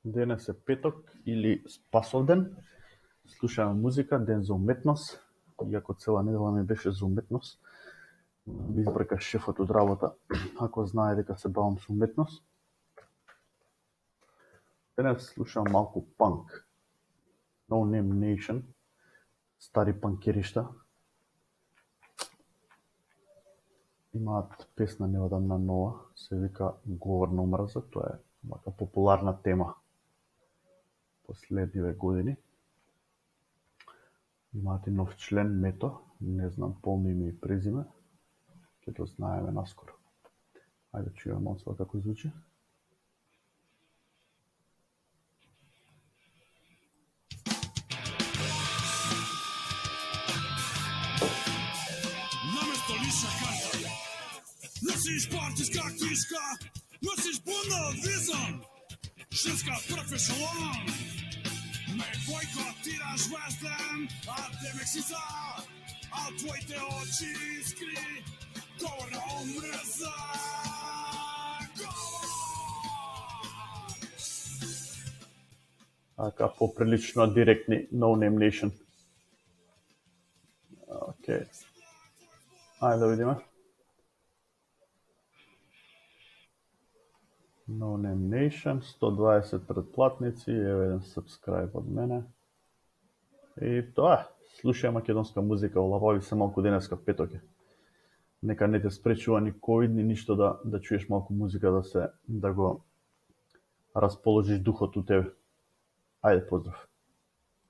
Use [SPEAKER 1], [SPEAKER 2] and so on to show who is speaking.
[SPEAKER 1] Денес е петок или Спасовден. Слушаме музика, ден за уметност. Иако цела недела ми беше за уметност, би избрка шефот од работа, ако знае дека се бавам со уметност. Денес слушам малку панк. No Name Nation, стари панкеришта. Имаат песна неодамна нова, се вика Говор на омраза. Тоа е вака популарна тема последниве години. Имаат и нов член, Мето, не знам полно име и презиме, ќе го знаеме наскоро. Ајде чујаме малку како звучи.
[SPEAKER 2] Наместо лиша карта, носиш партиска книжка, носиш бунда визон, женска професионална. Ме бойкотираш вестен, а демек си за, а твоите очи искри, говор на омраза.
[SPEAKER 1] Така поприлично директни No Name Nation. Океј. Ајде да видиме. No Name Nation, 120 претплатници, ево еден subscribe од мене. И тоа, слушај македонска музика, олабави се малку денеска петок е. Нека не те спречува ни ковид, ни ништо да чуеш малку музика, да го расположиш духот у тебе. Ајде, поздрав.